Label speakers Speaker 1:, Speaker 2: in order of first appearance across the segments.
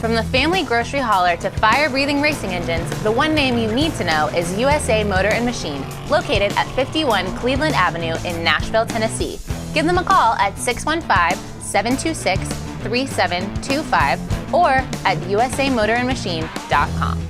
Speaker 1: From the family grocery hauler to fire-breathing racing engines, the one name you need to know is USA Motor and Machine, located at 51 Cleveland Avenue in Nashville, Tennessee. Give them a call at 615-726-3725 or at usamotorandmachine.com.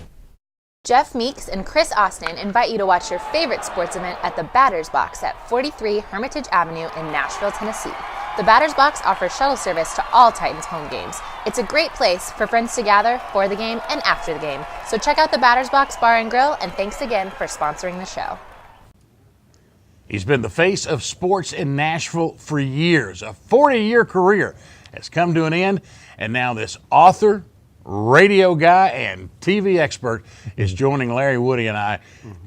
Speaker 1: Jeff Meeks and Chris Austin invite you to watch your favorite sports event at the Batter's Box at 43 Hermitage Avenue in Nashville, Tennessee. The Batter's Box offers shuttle service to all Titans home games. It's a great place for friends to gather for the game and after the game. So check out the Batter's Box Bar and Grill, and thanks again for sponsoring the show.
Speaker 2: He's been the face of sports in Nashville for years. A 40-year career has come to an end, and now this author, radio guy, and TV expert is joining Larry Woody and I.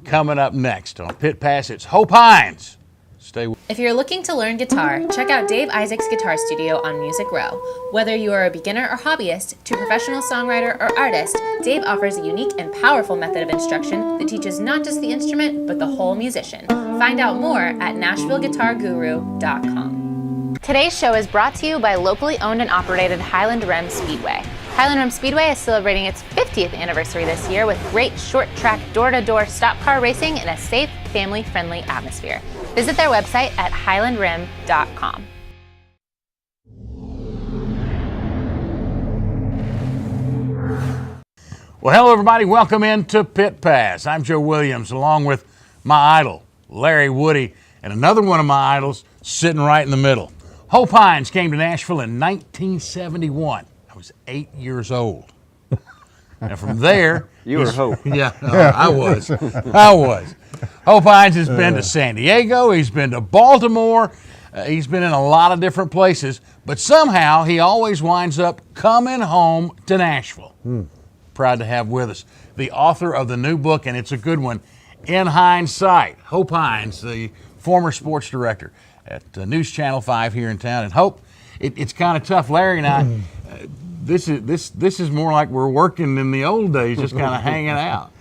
Speaker 2: Coming up next on Pit Pass, it's Hope Hines. Stay with.
Speaker 1: If you're looking to learn guitar, check out Dave Isaac's Guitar Studio on Music Row. Whether you are a beginner or hobbyist to professional songwriter or artist, Dave offers a unique and powerful method of instruction that teaches not just the instrument, but the whole musician. Find out more at NashvilleGuitarGuru.com. Today's show is brought to you by locally owned and operated Highland Rim Speedway. Highland Rim Speedway is celebrating its 50th anniversary this year with great short-track, door-to-door stock car racing in a safe, family-friendly atmosphere. Visit their website at highlandrim.com.
Speaker 2: Well, hello, everybody. Welcome into Pit Pass. I'm Joe Williams, along with my idol, Larry Woody, and another one of my idols sitting right in the middle. Hope Hines came to Nashville in 1971. I was 8 years old. And from there...
Speaker 3: You were Hope.
Speaker 2: Yeah, I was. Hope Hines has been to San Diego. He's been to Baltimore. He's been in a lot of different places. But somehow he always winds up coming home to Nashville. Proud to have with us the author of the new book, and it's a good one, In Hines Sight. Hope Hines, the former sports director at News Channel 5 here in town. And Hope, it's kind of tough. Larry and I... This is more like we're working in the old days, just kind of hanging out.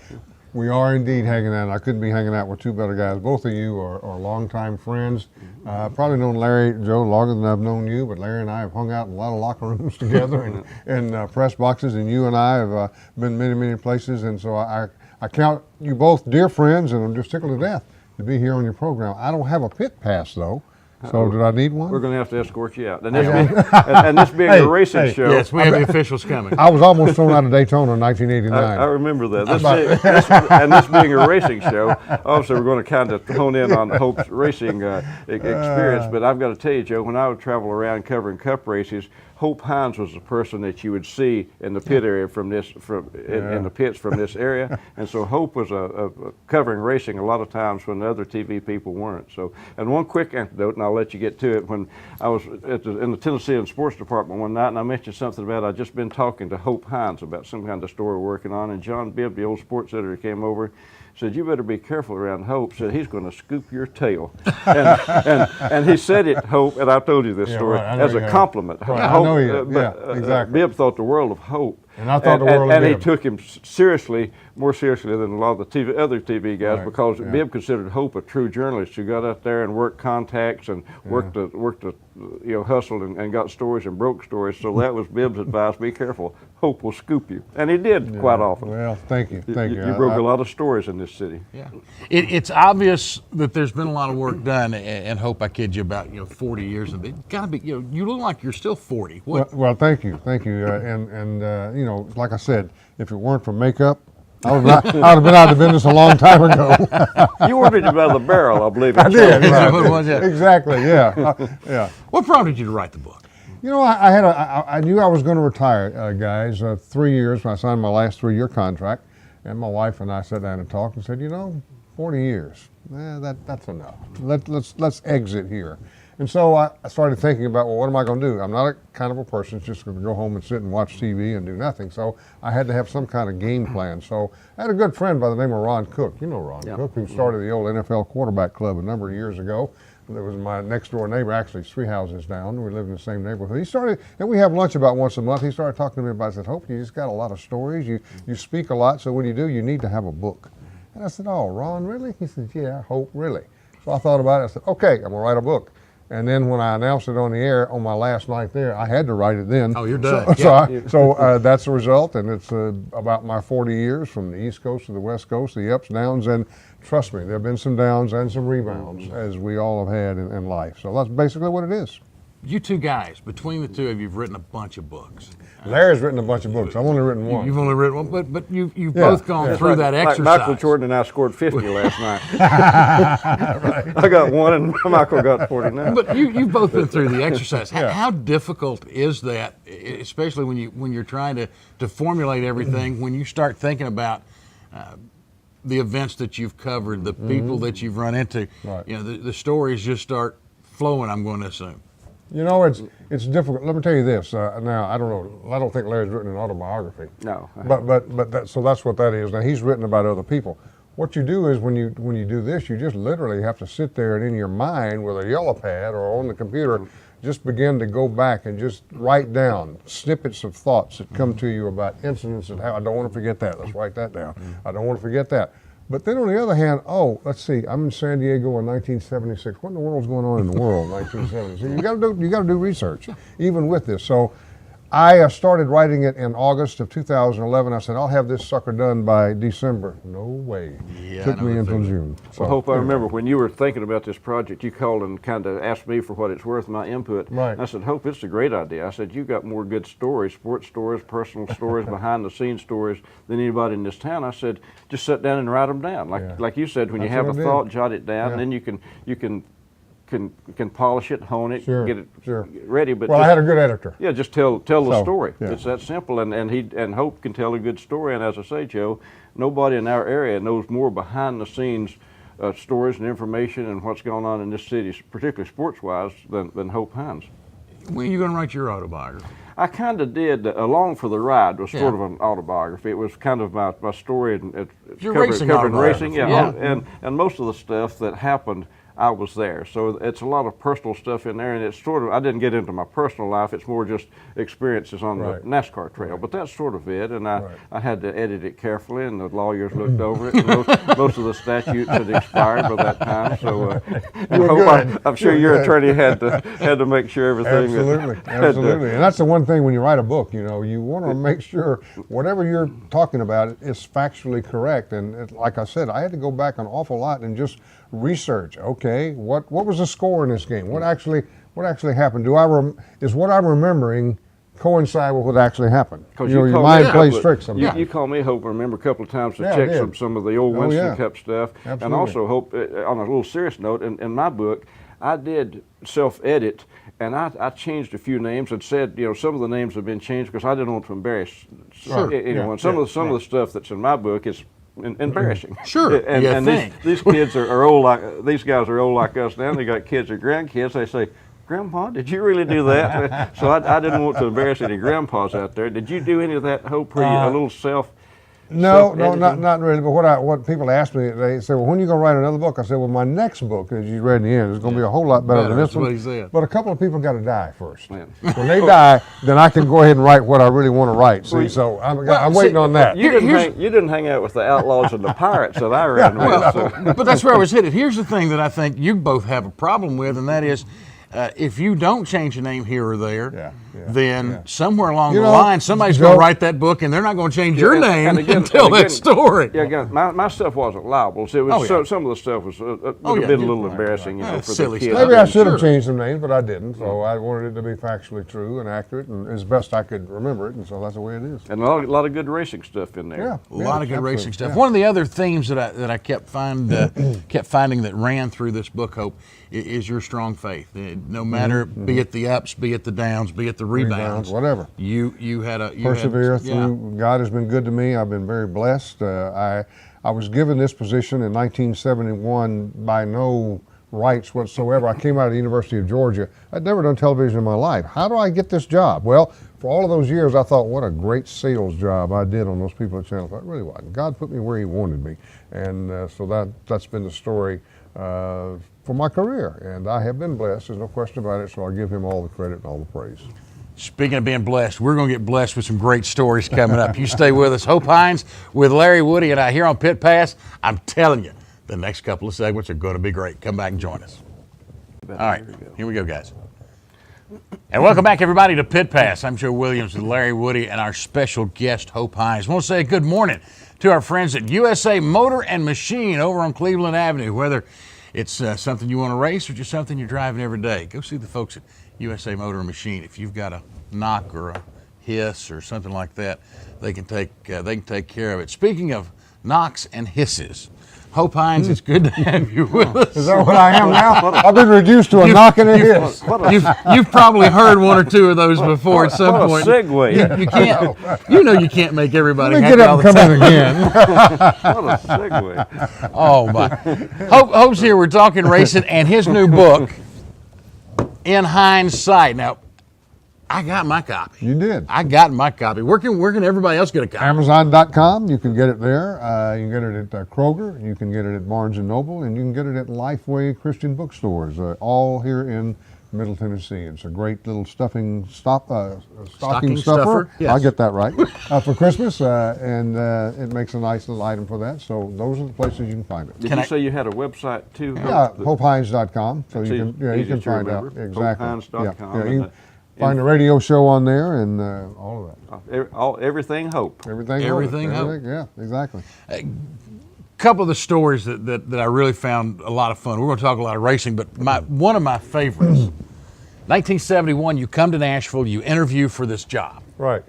Speaker 4: We are indeed hanging out. I couldn't be hanging out with two better guys. Both of you are longtime friends. Probably known Larry, Joe, longer than I've known you, but Larry and I have hung out in a lot of locker rooms together and press boxes, and you and I have been many, many places, and so I count you both dear friends, and I'm just tickled to death to be here on your program. I don't have a pit pass, though. So did I need one?
Speaker 3: We're going to have to escort you out. And this being a racing show.
Speaker 2: Yes, we have the officials coming.
Speaker 4: I was almost thrown out of Daytona in 1989.
Speaker 3: I remember that. This being a racing show, obviously we're going to kind of hone in on Hope's racing experience. But I've got to tell you, Joe, when I would travel around covering cup races, Hope Hines was the person that you would see in the pit area in the pits from this area, and so Hope was covering racing a lot of times when the other TV people weren't. So, and one quick anecdote, and I'll let you get to it. When I was in the Tennessee Sports Department one night, and I mentioned something about I'd just been talking to Hope Hines about some kind of story we're working on, and John Bibb, the old sports editor, came over. Said, you better be careful around Hope. Said, he's going to scoop your tail. And he said it, Hope, and I told you this story,
Speaker 4: right,
Speaker 3: as a compliment.
Speaker 4: Right,
Speaker 3: Hope,
Speaker 4: I know you. Exactly.
Speaker 3: Bibb thought the world of Hope.
Speaker 4: And I thought the world of
Speaker 3: Bibb. And he took him seriously, more seriously than a lot of the other TV guys, because Bibb considered Hope a true journalist who got out there and worked contacts and worked hustled and got stories and broke stories. So that was Bibb's advice: be careful. Hope will scoop you, and he did quite often.
Speaker 4: Well, thank you.
Speaker 3: You broke a lot of stories in this city.
Speaker 2: Yeah, it's obvious that there's been a lot of work done, and Hope, I kid you, about 40 years, and it got to be. You look like you're still 40.
Speaker 4: Well, thank you, and like I said, if it weren't for makeup, I would have been out of the business a long time ago.
Speaker 3: You ordered it by the barrel, I believe.
Speaker 4: I did.
Speaker 2: Right.
Speaker 4: Exactly. Yeah.
Speaker 2: What prompted you to write the book?
Speaker 4: I knew I was going to retire, guys. 3 years when I signed my last 3-year contract, and my wife and I sat down and talked and said, 40 years, that's enough. Let's exit here. And so I started thinking about, well, what am I going to do? I'm not a kind of a person that's just going to go home and sit and watch TV and do nothing. So I had to have some kind of game plan. So I had a good friend by the name of Ron Cook. You know Ron Cook, who started the old NFL quarterback club a number of years ago. There was my next door neighbor, actually 3 houses down. We lived in the same neighborhood. He started, and we have lunch about once a month. He started talking to me about it. I said, Hope, you just got a lot of stories. You speak a lot, so when you do, you need to have a book. And I said, oh, Ron, really? He said, yeah, Hope, really. So I thought about it. I said, okay, I'm going to write a book. And then when I announced it on the air on my last night there, I had to write it then.
Speaker 2: Oh, you're done.
Speaker 4: So that's the result, and it's about my 40 years from the East Coast to the West Coast, the ups, downs, and trust me, there have been some downs and some rebounds, as we all have had in life. So that's basically what it is.
Speaker 2: You two guys, between the two of you, you've written a bunch of books.
Speaker 4: Larry's written a bunch of books. I've only written one.
Speaker 2: You've only written one, but you've both gone through that exercise.
Speaker 3: Like Michael Jordan and I scored 50 last night. I got one, and Michael got 49.
Speaker 2: But you've both been through the exercise. How difficult is that, especially when you're trying to formulate everything, when you start thinking about the events that you've covered, the people that you've run into, you know, the stories just start flowing, I'm going to assume.
Speaker 4: You know, it's difficult. Let me tell you this. Now, I don't know. I don't think Larry's written an autobiography.
Speaker 3: No.
Speaker 4: But so that's what that is. Now, he's written about other people. What you do is when you do this, you just literally have to sit there and in your mind with a yellow pad or on the computer, just begin to go back and just write down snippets of thoughts that come to you about incidents and how I don't want to forget that. Let's write that down. I don't want to forget that. But then on the other hand, let's see, I'm in San Diego in 1976. What in the world's going on in the world in 1976? You got to do research, even with this. So I started writing it in August of 2011. I said, I'll have this sucker done by December. No way.
Speaker 2: Yeah,
Speaker 4: Took me until June. So,
Speaker 3: I hope I remember when you were thinking about this project, you called and kind of asked me for what it's worth, my input.
Speaker 4: Right.
Speaker 3: And I said, Hope, it's a great idea. I said, you got more good stories, sports stories, personal stories, behind-the-scenes stories than anybody in this town. I said, just sit down and write them down. Like you said, when you have a thought, jot it down, and then you can polish it, hone it, get it ready. But
Speaker 4: I had a good editor.
Speaker 3: Yeah, just tell the story. Yeah. It's that simple, and Hope can tell a good story. And as I say, Joe, nobody in our area knows more behind the scenes stories and information and what's going on in this city, particularly sports-wise, than Hope Hines.
Speaker 2: When are you going to write your autobiography?
Speaker 3: I kind of did. Along for the Ride was sort of an autobiography. It was kind of my story and covering racing. Yeah. And most of the stuff that happened, I was there. So it's a lot of personal stuff in there, and it's sort of, I didn't get into my personal life, it's more just experiences on the NASCAR trail, but that's sort of it, and I had to edit it carefully, and the lawyers looked over it, and most of the statutes had expired by that time, so I'm sure your attorney had to make sure everything.
Speaker 4: Absolutely. And that's the one thing when you write a book, you know, you want to make sure whatever you're talking about is factually correct, and like I said, I had to go back an awful lot and just research. Okay, what was the score in this game? What actually happened? Is what I'm remembering coincide with what actually happened? You know, your mind plays tricks sometimes.
Speaker 3: You called me, Hope, I remember a couple of times to check some of the old Winston Cup stuff.
Speaker 4: Absolutely.
Speaker 3: And also, Hope, on a little serious note, in my book, I did self-edit, and I changed a few names and said, you know, some of the names have been changed because I didn't want to embarrass anyone. Some of the stuff that's in my book is embarrassing.
Speaker 2: Sure.
Speaker 3: And these kids are old like these guys are old like us now. They got kids or grandkids. They say, "Grandpa, did you really do that?" So I didn't want to embarrass any grandpas out there. Did you do any of that, Hope? A little self?
Speaker 4: No, not really. But what people ask me, they say, "Well, when are you going to write another book?" I said, "Well, my next book, as you read in the end, is going to be a whole lot better than this one."
Speaker 2: What he said.
Speaker 4: But a couple of people got to die first. When they die, then I can go ahead and write what I really want to write. See, so I'm waiting on that.
Speaker 3: You didn't hang out with the outlaws and the pirates that I ran with.
Speaker 2: But that's where I was headed. Here's the thing that I think you both have a problem with, and that is, if you don't change a name here or there, then somewhere along the line, somebody's going to write that book, and they're not going to change your name and tell that story.
Speaker 3: Yeah, again, my stuff wasn't libel. So it was some of the stuff was a little embarrassing, for
Speaker 2: silly
Speaker 3: the kids.
Speaker 4: Maybe I should have changed some names, but I didn't. So I wanted it to be factually true and accurate, and as best I could remember it, and so that's the way it is.
Speaker 3: And a lot of good racing stuff in there.
Speaker 4: Yeah,
Speaker 2: a lot of good racing stuff. One of the other themes that I kept finding that ran through this book, Hope, is your strong faith. No matter, be it the ups, be it the downs, be it the rebounds,
Speaker 4: whatever.
Speaker 2: You had a
Speaker 4: persevere through. God has been good to me. I've been very blessed. I was given this position in 1971 by no rights whatsoever. I came out of the University of Georgia. I'd never done television in my life. How do I get this job? Well, for all of those years, I thought, what a great sales job I did on those people at Channel 5. It really wasn't. God put me where He wanted me, and so that's been the story for my career, and I have been blessed. There's no question about it, so I'll give Him all the credit and all the praise.
Speaker 2: Speaking of being blessed, we're going to get blessed with some great stories coming up. You stay with us. Hope Hines with Larry Woody and I here on Pit Pass. I'm telling you, the next couple of segments are going to be great. Come back and join us. All right, here we go, guys. And welcome back, everybody, to Pit Pass. I'm Joe Williams with Larry Woody and our special guest, Hope Hines. I want to say good morning to our friends at USA Motor and Machine over on Cleveland Avenue. Whether it's something you want to race or just something you're driving every day, go see the folks at USA Motor and Machine. If you've got a knock or a hiss or something like that, they can take care of it. Speaking of knocks and hisses, Hope Hines, it's good to have you with us.
Speaker 4: Is that what I am now? I've been reduced to a knock and a hiss.
Speaker 2: You've probably heard one or two of those before at some point.
Speaker 3: What a segue.
Speaker 2: You can't. You know you can't make everybody
Speaker 4: Let me
Speaker 2: happy
Speaker 4: get
Speaker 2: all
Speaker 4: up
Speaker 2: the
Speaker 4: and come
Speaker 2: time.
Speaker 4: in again.
Speaker 3: What a segue.
Speaker 2: Oh my! Hope's here. We're talking racing and his new book, In Hines Sight. Now, I got my copy.
Speaker 4: You did.
Speaker 2: I got my copy. Where can everybody else get a copy?
Speaker 4: Amazon.com, you can get it there. You can get it at Kroger, you can get it at Barnes & Noble, and you can get it at Lifeway Christian bookstores, all here in Middle Tennessee. It's a great little stocking stuffer.
Speaker 2: Yes.
Speaker 4: I'll get that right. For Christmas, and it makes a nice little item for that. So those are the places you can find it.
Speaker 3: Did you say you had a website too?
Speaker 4: Yeah, HopeHines.com. So you can
Speaker 3: easy to
Speaker 4: find out.
Speaker 3: remember.
Speaker 4: Exactly.
Speaker 3: HopeHines.com.
Speaker 4: Yeah, you can find a radio show on there and all of that.
Speaker 3: Everything Hope.
Speaker 4: Everything Hope. Yeah, exactly.
Speaker 2: Couple of the stories that I really found a lot of fun. We're going to talk a lot of racing, but one of my favorites, 1971, you come to Nashville, you interview for this job.
Speaker 4: Right.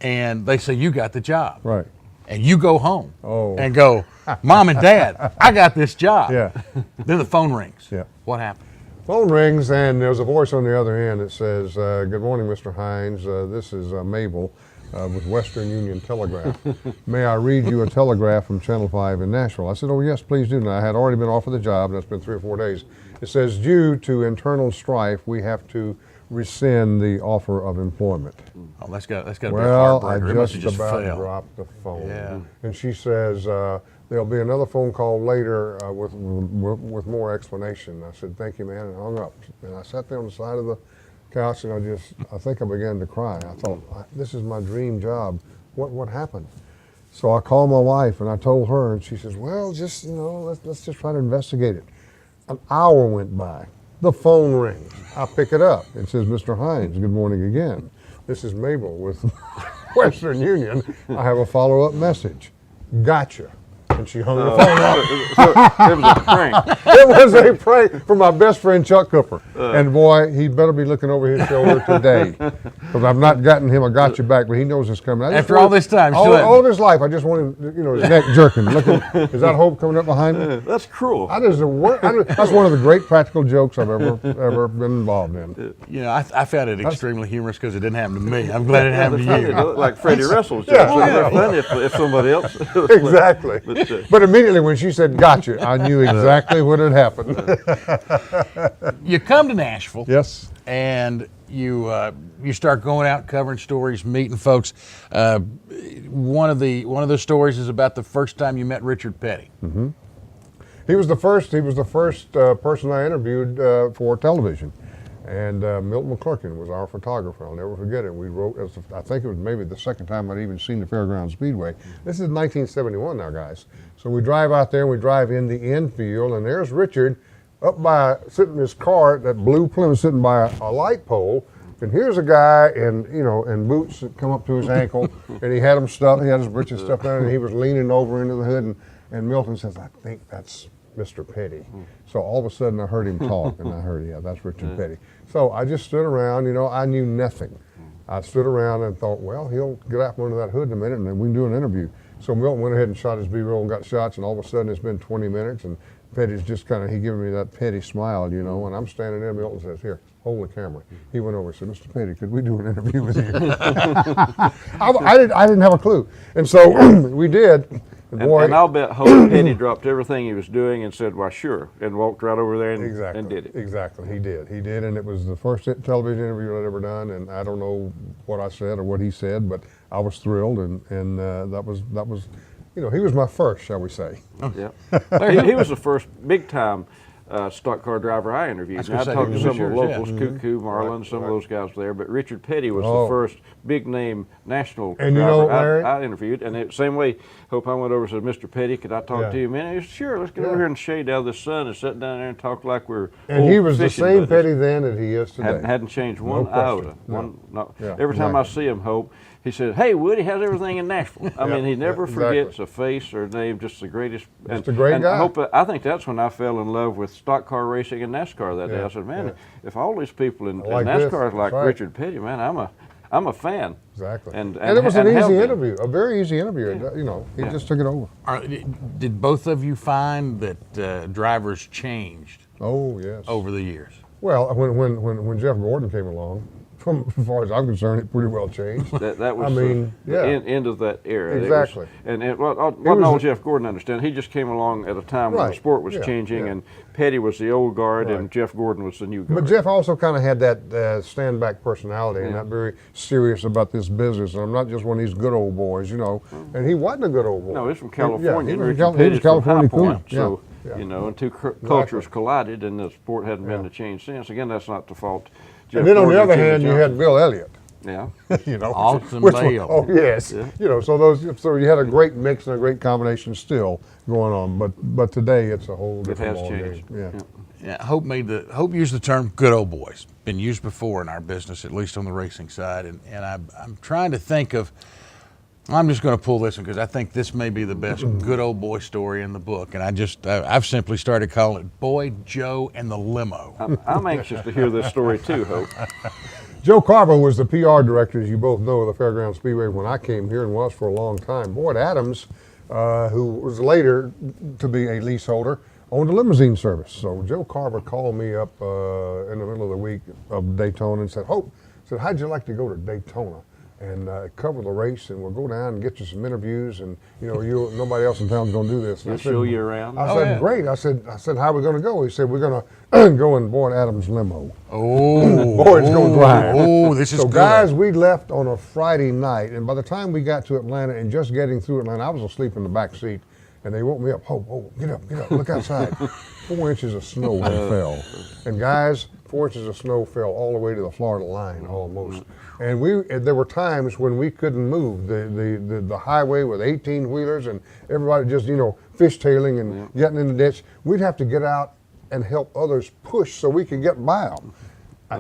Speaker 2: And they say, you got the job.
Speaker 4: Right.
Speaker 2: And you go home
Speaker 4: Oh.
Speaker 2: and go, Mom and Dad, I got this job.
Speaker 4: Yeah.
Speaker 2: Then the phone rings.
Speaker 4: Yeah.
Speaker 2: What happened?
Speaker 4: Phone rings and there's a voice on the other end that says, good morning, Mr. Hines. This is Mabel with Western Union Telegraph. May I read you a telegraph from Channel 5 in Nashville? I said, oh, yes, please do. And I had already been offered the job, and that's been 3 or 4 days. It says, due to internal strife, we have to rescind the offer of employment.
Speaker 2: Oh, that's got to be a
Speaker 4: Well, I
Speaker 2: heartbreaker. It must have
Speaker 4: just about
Speaker 2: failed.
Speaker 4: dropped the phone.
Speaker 2: Yeah.
Speaker 4: And she says, there'll be another phone call later with more explanation. I said, thank you, man, and hung up. And I sat there on the side of the couch, and I think I began to cry. I thought, this is my dream job. What happened? So I called my wife, and I told her, and she says, well, just, let's just try to investigate it. An hour went by. The phone rings. I pick it up. It says, Mr. Hines, good morning again. This is Mabel with Western Union. I have a follow-up message. Gotcha. And she hung the phone up.
Speaker 3: It was a prank.
Speaker 4: It was a prank from my best friend Chuck Cooper. And boy, he better be looking over his shoulder today, because I've not gotten him a gotcha back, but he knows it's coming.
Speaker 2: After all this time,
Speaker 4: all of his life, I just want him, his neck jerking. Is that Hope coming up behind me?
Speaker 3: That's cruel.
Speaker 4: That's one of the great practical jokes I've ever been involved in.
Speaker 2: I found it extremely humorous because it didn't happen to me. I'm glad it happened to you.
Speaker 3: Like Freddie Russell's jokes. They're funny if somebody else.
Speaker 4: Exactly. But immediately when she said gotcha, I knew exactly what had happened.
Speaker 2: You come to Nashville.
Speaker 4: Yes.
Speaker 2: And you start going out covering stories, meeting folks. One of those stories is about the first time you met Richard Petty.
Speaker 4: Mm-hmm. He was the first person I interviewed for television. And Milton McClurkin was our photographer. I'll never forget it. We wrote, I think it was maybe the second time I'd even seen the Fairground Speedway. This is 1971 now, guys. So we drive out there and we drive in the infield, and there's Richard sitting in his car, that blue Plymouth, sitting by a light pole. And here's a guy in boots that come up to his ankle, and he had his britches stuffed down, and he was leaning over into the hood, and Milton says, I think that's Mr. Petty. So all of a sudden I heard him talk, and I heard, yeah, that's Richard Petty. So I just stood around, I knew nothing. I stood around and thought, well, he'll get out from under that hood in a minute and then we can do an interview. So Milton went ahead and shot his B-roll and got shots, and all of a sudden it's been 20 minutes, and Petty's just he giving me that Petty smile, and I'm standing there, Milton says, here, hold the camera. He went over and said, Mr. Petty, could we do an interview with you? I didn't have a clue. And so we did.
Speaker 3: And I'll bet Hope Petty dropped everything he was doing and said, "Why, sure," and walked right over there and did it.
Speaker 4: Exactly, he did, and it was the first television interview I'd ever done, and I don't know what I said or what he said, but I was thrilled, and that was, he was my first, shall we say?
Speaker 3: Yeah, he was the first big time stock car driver I interviewed.
Speaker 2: was
Speaker 3: And I
Speaker 2: gonna say,
Speaker 3: talked
Speaker 2: he
Speaker 3: to
Speaker 2: was
Speaker 3: some of the
Speaker 2: yours, yeah.
Speaker 3: locals, Cuckoo, Marlin, some of those guys there, but Richard Petty was
Speaker 4: Oh.
Speaker 3: the first big name national
Speaker 4: And you
Speaker 3: driver
Speaker 4: know, Larry?
Speaker 3: I interviewed. And the same way, Hope, I went over and said, Mr. Petty, could I talk
Speaker 4: Yeah.
Speaker 3: to you a minute? He said, sure, let's get over here in the shade out of the sun and sit down there and talk like we're
Speaker 4: And
Speaker 3: old
Speaker 4: he was the
Speaker 3: fishing
Speaker 4: same
Speaker 3: buddies.
Speaker 4: Petty then that he is today.
Speaker 3: Hadn't changed one
Speaker 4: question.
Speaker 3: iota.
Speaker 4: No. Yeah,
Speaker 3: Every time I
Speaker 4: exactly.
Speaker 3: see him, Hope, he said, "Hey, Woody, how's everything in Nashville?" I mean, he never
Speaker 4: exactly.
Speaker 3: forgets a face or a name. Just the greatest.
Speaker 4: Just a great guy.
Speaker 3: I hope. I think that's when I fell in love with stock car racing and NASCAR that day. I said, "Man, if all these people in
Speaker 4: like
Speaker 3: NASCAR
Speaker 4: this,
Speaker 3: are like
Speaker 4: that's right.
Speaker 3: Richard Petty, man, I'm a fan."
Speaker 4: Exactly.
Speaker 3: And
Speaker 4: it was an
Speaker 3: have
Speaker 4: easy
Speaker 3: been.
Speaker 4: interview, a very easy interview. You know, he just took it over.
Speaker 2: Did both of you find that drivers changed
Speaker 4: Oh, yes.
Speaker 2: over the years?
Speaker 4: Well, when Jeff Gordon came along, from as far as I'm concerned, it pretty well changed.
Speaker 3: That was
Speaker 4: I mean,
Speaker 3: the end of that era.
Speaker 4: Exactly.
Speaker 3: What all Jeff Gordon understand, he just came along at a time when the
Speaker 4: Right.
Speaker 3: sport was
Speaker 4: Yeah,
Speaker 3: changing,
Speaker 4: yeah.
Speaker 3: and Petty was the old guard,
Speaker 4: Right.
Speaker 3: and Jeff Gordon was the new guard.
Speaker 4: But Jeff also kind of had that stand-back personality and not very serious about this business. And I'm not just one of these good old boys, you know. And he wasn't a good old boy.
Speaker 3: No, he's from California.
Speaker 4: he
Speaker 3: and
Speaker 4: was
Speaker 3: Richard
Speaker 4: he was
Speaker 3: Petty's from
Speaker 4: California
Speaker 3: High Point,
Speaker 4: cool.
Speaker 3: so
Speaker 4: Yeah.
Speaker 3: you know, and two cultures collided, and the sport hadn't been to change since. Again, that's not the fault. Jeff
Speaker 4: And then on the
Speaker 3: Gordon
Speaker 4: other
Speaker 3: and Jimmy
Speaker 4: hand, you
Speaker 3: Johnson.
Speaker 4: had Bill Elliott.
Speaker 3: Yeah.
Speaker 4: You know,
Speaker 2: Austin
Speaker 4: which was-
Speaker 2: Dale.
Speaker 4: Oh yes, you know. So you had a great mix and a great combination still going on, but today it's a whole
Speaker 3: It
Speaker 4: different
Speaker 3: has
Speaker 4: ball
Speaker 3: changed.
Speaker 4: game. Yeah.
Speaker 2: Yeah, Hope used the term "good old boys." Been used before in our business, at least on the racing side, and I'm trying to think of. I'm just going to pull this one because I think this may be the best good old boy story in the book, and I've simply started calling it Boy Joe and the Limo.
Speaker 3: I'm anxious to hear this story too, Hope.
Speaker 4: Joe Carver was the PR director, as you both know, of the Fairground Speedway when I came here and was for a long time. Boyd Adams, who was later to be a leaseholder, owned a limousine service. So Joe Carver called me up in the middle of the week of Daytona and said, Hope, how'd you like to go to Daytona and cover the race, and we'll go down and get you some interviews, and you know, nobody else in town's going to do this. And
Speaker 3: We'll show you around.
Speaker 4: I said,
Speaker 2: yeah.
Speaker 4: great. I said, how are we going to go? He said, we're going to go in Boyd Adams' limo.
Speaker 2: Oh,
Speaker 4: Boyd's going to drive.
Speaker 2: Oh, this is
Speaker 4: So
Speaker 2: good.
Speaker 4: guys, we left on a Friday night, and by the time we got to Atlanta and just getting through Atlanta, I was asleep in the back seat, and they woke me up. Oh, get up, look outside. 4 inches of snow had fell. And guys, 4 inches of snow fell all the way to the Florida line almost. And there were times when we couldn't move. The highway with 18-wheelers and everybody just, you know, fishtailing and getting in the ditch. We'd have to get out and help others push so we could get by them.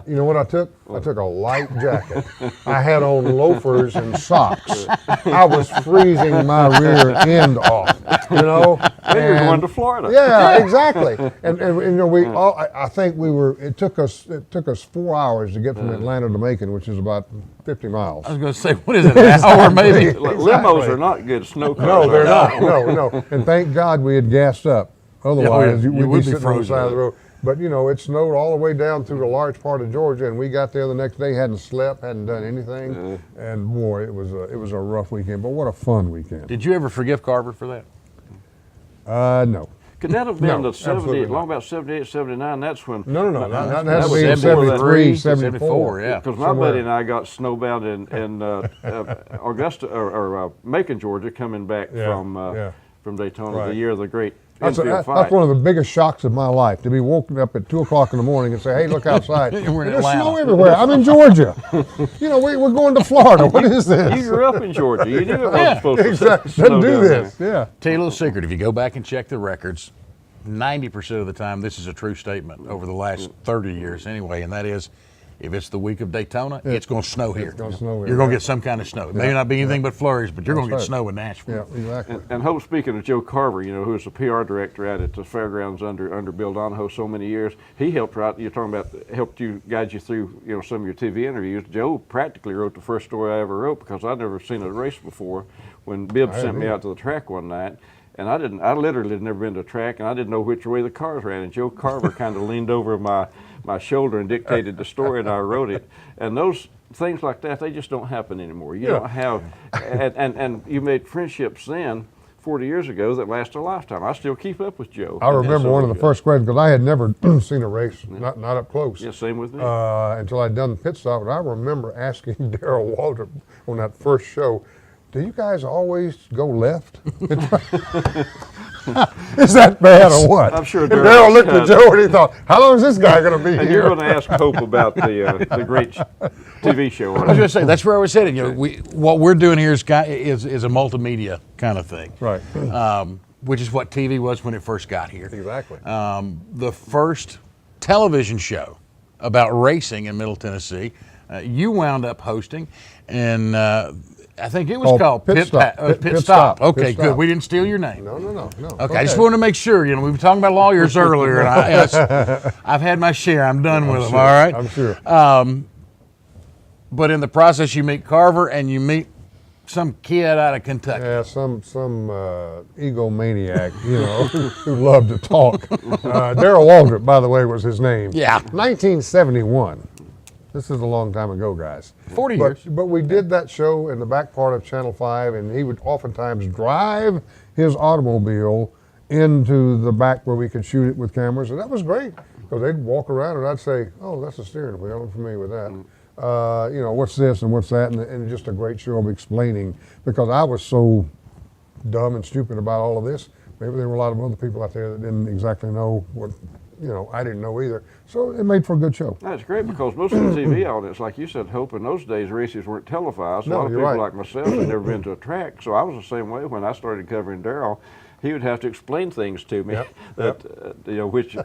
Speaker 4: You know what I took? I took a light jacket. I had on loafers and socks. I was freezing my rear end off, you know.
Speaker 3: Then you're going to Florida.
Speaker 4: Yeah, exactly. And you know, I think it took us 4 hours to get from Atlanta to Macon, which is about 50 miles.
Speaker 2: I was going to say, what is it, an hour maybe?
Speaker 3: Limos are not good snow cars.
Speaker 4: No, they're not. No. And thank God we had gassed up. Otherwise,
Speaker 2: you
Speaker 4: we'd
Speaker 2: would
Speaker 4: be
Speaker 2: be
Speaker 4: sitting on the
Speaker 2: frozen.
Speaker 4: side of the road. But you know, it snowed all the way down through a large part of Georgia, and we got there the next day, hadn't slept, hadn't done anything, and boy, it was a rough weekend. But what a fun weekend!
Speaker 2: Did you ever forgive Carver for that?
Speaker 4: No.
Speaker 3: Could that have been
Speaker 4: No,
Speaker 3: the 70,
Speaker 4: absolutely
Speaker 3: long about 78, 79? That's when.
Speaker 4: No. That has
Speaker 3: that
Speaker 4: to
Speaker 3: was
Speaker 4: be in
Speaker 3: 73,
Speaker 4: 73, 74.
Speaker 2: yeah.
Speaker 3: Because my
Speaker 4: Somewhere.
Speaker 3: buddy and I got snowbound in Augusta or Macon, Georgia, coming back from Daytona
Speaker 4: Right.
Speaker 3: the year of the great
Speaker 4: That's
Speaker 3: infield fight.
Speaker 4: that's one of the biggest shocks of my life, to be woken up at 2 o'clock in the morning and say, hey, look outside.
Speaker 2: We're in
Speaker 4: There's
Speaker 2: Atlanta.
Speaker 4: snow everywhere. I'm in Georgia. You know, we're going to Florida. What is
Speaker 3: You
Speaker 4: this?
Speaker 3: grew up in Georgia. You knew it wasn't supposed to
Speaker 4: Exactly.
Speaker 3: snow
Speaker 4: Doesn't do
Speaker 3: down
Speaker 4: this.
Speaker 3: there.
Speaker 4: Yeah.
Speaker 2: Tell you a little secret. If you go back and check the records, 90% of the time, this is a true statement over the last 30 years anyway, and that is, if it's the week of Daytona, it's going to snow here.
Speaker 4: gonna snow here,
Speaker 2: You're going to
Speaker 4: yeah.
Speaker 2: get some kind of snow. It may not be anything but flurries, but you're going to get
Speaker 4: That's right.
Speaker 2: snow in Nashville.
Speaker 4: Yeah, exactly.
Speaker 3: And Hope, speaking of Joe Carver, you know, who was the PR director at the fairgrounds under Bill Donahoe so many years, he helped write. You're talking about helped you guide you through, you know, some of your TV interviews. Joe practically wrote the first story I ever wrote because I'd never seen a race before. When Bibb sent me out to the track one night, and I literally had never been to a track, and I didn't know which way the cars ran. And Joe Carver kind of leaned over my shoulder and dictated the story, and I wrote it. And those things like that, they just don't happen anymore. You don't have, and you made friendships then, 40 years ago, that last a lifetime. I still keep up with Joe.
Speaker 4: I remember one of the first questions, because I had never seen a race, not up close.
Speaker 3: Yeah, same with me.
Speaker 4: Until I'd done the pit stop, and I remember asking Darrell Walter on that first show, do you guys always go left? Is that bad or what?
Speaker 3: I'm sure
Speaker 4: And Daryl looked at Joe and he thought, how long is this guy going to be
Speaker 3: And
Speaker 4: here?
Speaker 3: you're going to ask Hope about the great TV show.
Speaker 2: I was going to say, that's where I was headed. You know, what we're doing here is a multimedia kind of thing.
Speaker 4: Right.
Speaker 2: Which is what TV was when it first got here.
Speaker 4: Exactly.
Speaker 2: The first television show about racing in Middle Tennessee, you wound up hosting, and I think it was called Pit Stop. Okay,
Speaker 4: Pit
Speaker 2: good.
Speaker 4: Stop.
Speaker 2: We didn't steal your name.
Speaker 4: No.
Speaker 2: Okay, I just wanted to make sure. You know, we were talking about lawyers earlier, and I've had my share. I'm done with them.
Speaker 4: Sure.
Speaker 2: All right.
Speaker 4: I'm sure.
Speaker 2: But in the process, you meet Carver and you meet some kid out of Kentucky.
Speaker 4: Yeah, some egomaniac, you know, who loved to talk. Daryl Waldrop, by the way, was his name.
Speaker 2: Yeah.
Speaker 4: 1971. This is a long time ago, guys.
Speaker 2: 40 years.
Speaker 4: But we did that show in the back part of Channel 5, and he would oftentimes drive his automobile into the back where we could shoot it with cameras, and that was great, because they'd walk around and I'd say, oh, that's a steering wheel, I'm familiar with that. You know, what's this and what's that, and just a great show of explaining, because I was so dumb and stupid about all of this. Maybe there were a lot of other people out there that didn't exactly know what, you know, I didn't know either. So it made for a good show.
Speaker 3: That's great, because most of the TV audience, like you said, Hope, in those days races weren't televised. A
Speaker 4: No,
Speaker 3: lot of
Speaker 4: you're
Speaker 3: people
Speaker 4: right.
Speaker 3: like myself had never been to a track, so I was the same way when I started covering Daryl. He would have to explain things to me that you know, which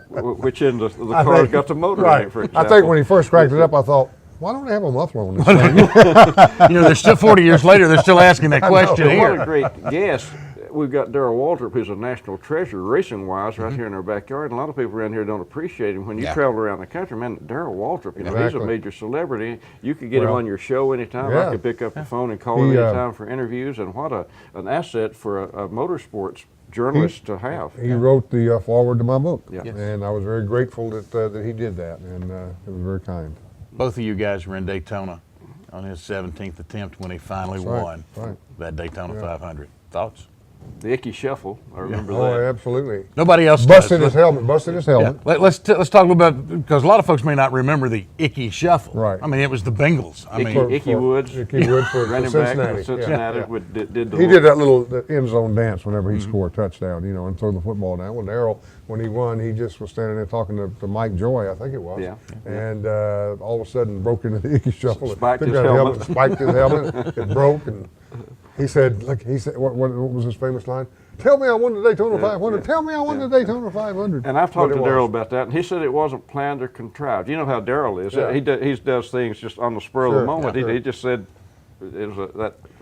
Speaker 3: end of the car's got the motor in it, for example.
Speaker 4: I think when he first cracked it up, I thought, why don't they have a muffler on this thing?
Speaker 2: You know, they're still 40 years later. They're still asking that question
Speaker 3: But what
Speaker 2: here.
Speaker 3: a great guest. We've got Daryl Waldrop, who's a national treasure racing-wise right here in our backyard. And a lot of people around here don't appreciate him. When you travel around the country, man, Daryl Waldrop, you know, he's a
Speaker 4: Exactly.
Speaker 3: major celebrity. You could get him on your show anytime.
Speaker 4: Yeah.
Speaker 3: I could pick up the phone and call him anytime for interviews. And what an asset for a motorsports journalist to have.
Speaker 4: He wrote the foreword to my book,
Speaker 3: Yeah. Yes.
Speaker 4: and I was very grateful that he did that, and it was very kind.
Speaker 2: Both of you guys were in Daytona on his 17th attempt when he finally
Speaker 4: right,
Speaker 2: won
Speaker 4: right.
Speaker 2: that Daytona 500. Thoughts?
Speaker 3: The Icky Shuffle, I remember
Speaker 4: Oh,
Speaker 3: that.
Speaker 4: absolutely.
Speaker 2: Nobody else
Speaker 4: Busted
Speaker 2: does.
Speaker 4: his helmet.
Speaker 2: Yeah. Let's talk a little bit, because a lot of folks may not remember the Icky Shuffle.
Speaker 4: Right.
Speaker 2: I mean, it was the Bengals. I mean,
Speaker 3: Icky Woods.
Speaker 4: Icky Woods for
Speaker 3: Running back
Speaker 4: Cincinnati.
Speaker 3: for Cincinnati.
Speaker 4: Yeah.
Speaker 3: Did the
Speaker 4: He did that little end zone dance whenever he scored a touchdown, you know, and throw the football down. Well, Daryl, when he won, he just was standing there talking to Mike Joy, I think it was.
Speaker 3: Yeah.
Speaker 4: And all of a sudden broke into the Icky Shuffle.
Speaker 3: Spiked
Speaker 4: took
Speaker 3: his
Speaker 4: that
Speaker 3: helmet.
Speaker 4: Spiked his helmet. It broke, and he said, what was his famous line? Tell me I won the Daytona 500. Tell me I won the Daytona 500.
Speaker 3: And I've talked to
Speaker 4: But it
Speaker 3: Daryl
Speaker 4: was.
Speaker 3: about that, and he said it wasn't planned or contrived. You know how Daryl is.
Speaker 4: Yeah.
Speaker 3: He does things just on the spur of
Speaker 4: Sure,
Speaker 3: the moment.
Speaker 4: sure.
Speaker 3: He just said it was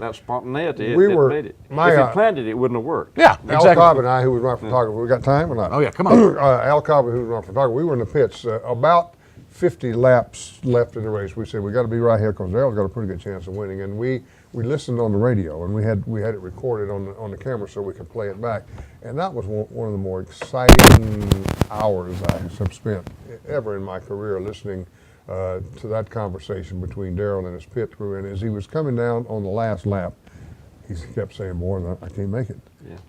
Speaker 3: that spontaneity.
Speaker 4: We
Speaker 3: it
Speaker 4: were-
Speaker 3: made it.
Speaker 4: my,
Speaker 3: If he planned it, it wouldn't have worked.
Speaker 2: yeah,
Speaker 4: Al
Speaker 2: exactly.
Speaker 4: Cobb and I, who was my photographer, we got time or not?
Speaker 2: Oh, yeah, come on.
Speaker 4: Al Cobb, who was my photographer, we were in the pits. About 50 laps left in the race. We said we got to be right here because Daryl's got a pretty good chance of winning. And we listened on the radio, and we had it recorded on the camera so we could play it back. And that was one of the more exciting hours I have spent ever in my career listening to that conversation between Daryl and his pit crew. And as he was coming down on the last lap, he kept saying, "Boy, I can't make it."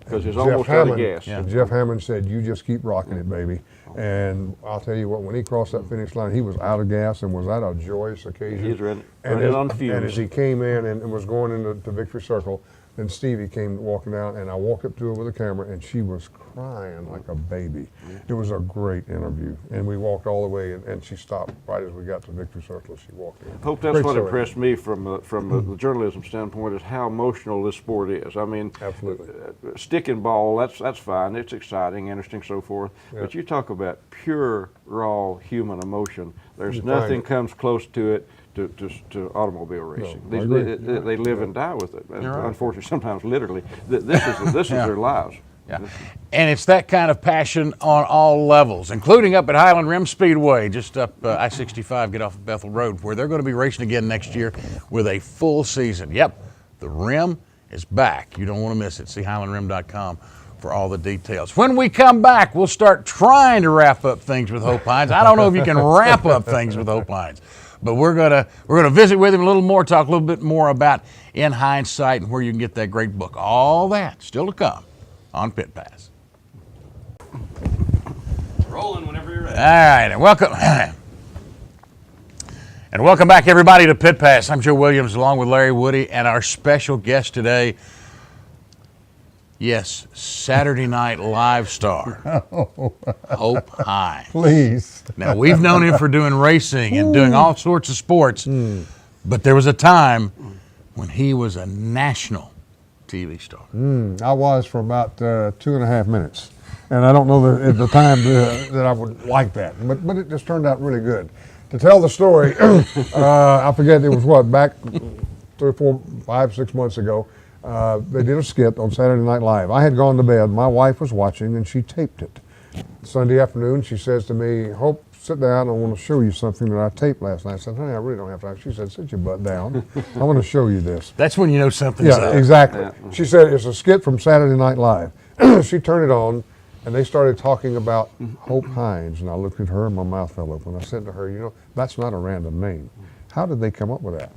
Speaker 3: Because he's
Speaker 4: Jeff
Speaker 3: almost out of
Speaker 4: Hammond-
Speaker 3: gas.
Speaker 4: and Jeff Hammond said, "You just keep rocking it, baby." And I'll tell you what, when he crossed that finish line, he was out of gas, and was that a joyous occasion?
Speaker 3: He's running
Speaker 4: as,
Speaker 3: on fumes.
Speaker 4: And as he came in and was going into Victory Circle, then Stevie came walking down, and I walked up to her with a camera, and she was crying like a baby. It was a great interview, and we walked all the way, and she stopped right as we got to Victory Circle. She walked in.
Speaker 3: Hope that's
Speaker 4: Great
Speaker 3: what
Speaker 4: story.
Speaker 3: impressed me from the journalism standpoint is how emotional this sport is. I mean,
Speaker 4: Absolutely.
Speaker 3: Stick and ball, that's fine. It's exciting, interesting, so forth.
Speaker 4: Yeah.
Speaker 3: But you talk about pure, raw human emotion. There's
Speaker 4: You
Speaker 3: nothing
Speaker 4: find it.
Speaker 3: comes close to it. To automobile racing,
Speaker 4: I
Speaker 3: they live and die with it. And unfortunately, sometimes literally, this is their lives.
Speaker 2: Yeah. And it's that kind of passion on all levels, including up at Highland Rim Speedway, just up I-65, get off of Bethel Road, where they're going to be racing again next year with a full season. Yep, the Rim is back. You don't want to miss it. See HighlandRim.com for all the details. When we come back, we'll start trying to wrap up things with Hope Hines. I don't know if you can wrap up things with Hope Hines, but we're gonna visit with him a little more, talk a little bit more about In Hines Sight and where you can get that great book. All that still to come on Pit Pass.
Speaker 5: Rolling whenever you're ready.
Speaker 2: All right, and welcome back, everybody, to Pit Pass. I'm Joe Williams, along with Larry Woody, and our special guest today, Yes, Saturday Night Live star, Hope Hines.
Speaker 4: Please.
Speaker 2: Now, we've known him for doing racing and doing all sorts of sports, but there was a time when he was a national TV star.
Speaker 4: I was for about 2.5 minutes. And I don't know at the time that I would like that, but it just turned out really good. To tell the story, I forget, it was what, back 3, 4, 5, 6 months ago, they did a skit on Saturday Night Live. I had gone to bed. My wife was watching, and she taped it. Sunday afternoon, she says to me, Hope, sit down. I want to show you something that I taped last night. I said, honey, I really don't have time. She said, sit your butt down. I want to show you this.
Speaker 2: That's when you know something's up.
Speaker 4: Yeah, exactly. She said, it's a skit from Saturday Night Live. She turned it on, and they started talking about Hope Hines. And I looked at her, and my mouth fell open. I said to her, you know, that's not a random name. How did they come up with that?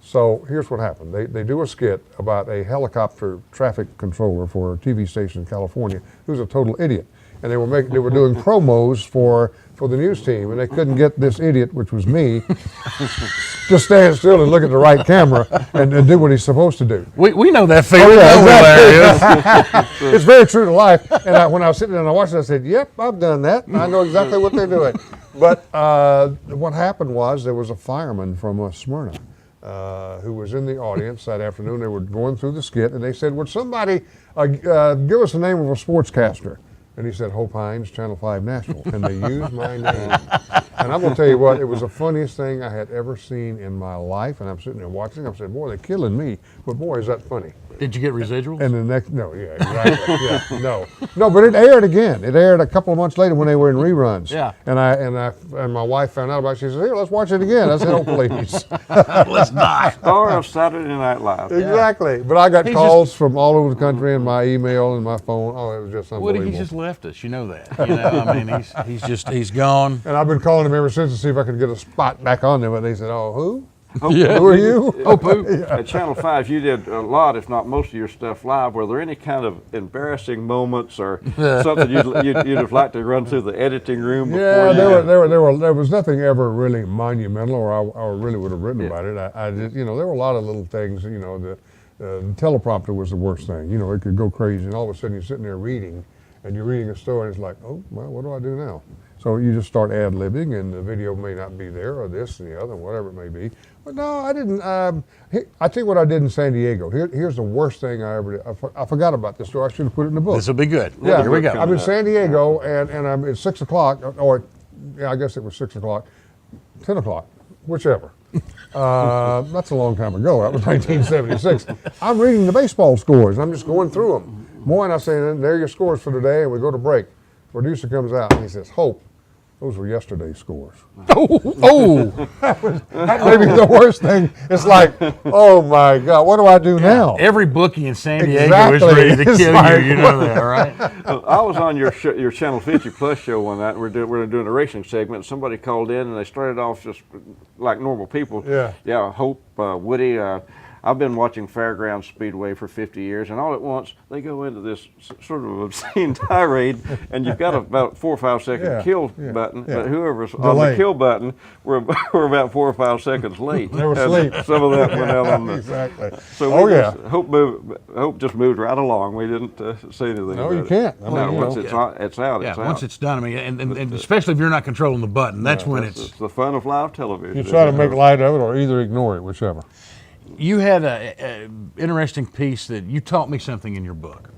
Speaker 4: So here's what happened. They do a skit about a helicopter traffic controller for a TV station in California who's a total idiot. And they were doing promos for the news team, and they couldn't get this idiot, which was me, just stand still and look at the right camera and do what he's supposed to do.
Speaker 2: We know that feeling.
Speaker 4: Oh, yeah, exactly. It's very true to life. And when I was sitting there and I watched it, I said, yep, I've done that. I know exactly what they're doing. But what happened was there was a fireman from Smyrna who was in the audience that afternoon. They were going through the skit, and they said, would somebody give us the name of a sportscaster? And he said, Hope Hines, Channel 5 Nashville. And they used my name. And I'm going to tell you what, it was the funniest thing I had ever seen in my life. And I'm sitting there watching. I said, boy, they're killing me. But boy, is that funny.
Speaker 2: Did you get residuals?
Speaker 4: And the next, no, yeah, exactly. Yeah, no, but it aired again. It aired a couple of months later when they were in reruns.
Speaker 2: Yeah.
Speaker 4: And my wife found out about it. She said, here, let's watch it again. I said, oh, please.
Speaker 2: Let's not.
Speaker 3: Star of Saturday Night Live.
Speaker 4: Exactly. But I got calls from all over the country and my email and my phone. Oh, it was just unbelievable.
Speaker 2: Woody, he just left us. You know that. You know, I mean, he's gone.
Speaker 4: And I've been calling him ever since to see if I could get a spot back on there. But they said, oh, who?
Speaker 2: Yeah.
Speaker 4: Who are you?
Speaker 3: At Channel 5, you did a lot, if not most of your stuff live. Were there any kind of embarrassing moments or something you'd have liked to run through the editing room before?
Speaker 4: Yeah, there was nothing ever really monumental, or I really would have written about it. I just, you know, there were a lot of little things. You know, the teleprompter was the worst thing. You know, it could go crazy, and all of a sudden you're sitting there reading, and you're reading a story, and it's like, oh, well, what do I do now? So you just start ad-libbing, and the video may not be there, or this and the other, whatever it may be. But no, I didn't. I tell you what I did in San Diego. Here's the worst thing I ever did. I forgot about this story. I should have put it in the book.
Speaker 2: This will be good.
Speaker 4: Yeah,
Speaker 2: here we go.
Speaker 4: I'm in San Diego, and I'm at 6 o'clock, or yeah, I guess it was 6 o'clock, 10 o'clock, whichever. That's a long time ago. That was 1976. I'm reading the baseball scores. I'm just going through them. Boy, and I say, there are your scores for today, and we go to break. Producer comes out, and he says, Hope, those were yesterday's scores.
Speaker 2: Oh.
Speaker 4: That may be the worst thing. It's like, oh my God, what do I do now?
Speaker 2: Every bookie in San Diego
Speaker 4: Exactly.
Speaker 2: is ready to
Speaker 4: It's
Speaker 2: kill
Speaker 4: like,
Speaker 2: you. You know that, right?
Speaker 3: I was on your Channel 50 Plus show one night. We're doing a racing segment. Somebody called in, and they started off just like normal people.
Speaker 4: Yeah.
Speaker 3: Hope, Woody. I've been watching Fairground Speedway for 50 years, and all at once they go into this sort of obscene tirade, and you've got about 4 or 5 second kill button, but whoever's on the kill button, we're about 4 or 5 seconds late.
Speaker 4: They were asleep.
Speaker 3: Some of that went out on the.
Speaker 4: Exactly.
Speaker 3: So Hope just moved right along. We didn't say anything.
Speaker 4: No,
Speaker 3: about
Speaker 4: you can't.
Speaker 3: I mean, once it's out, it's out.
Speaker 2: Yeah,
Speaker 3: it's out.
Speaker 2: once it's done, I mean, and especially if you're not controlling the button, that's when
Speaker 3: It's the fun of live television.
Speaker 4: You try to make light of it or either ignore it, whichever.
Speaker 2: You had an interesting piece that you taught me something in your book,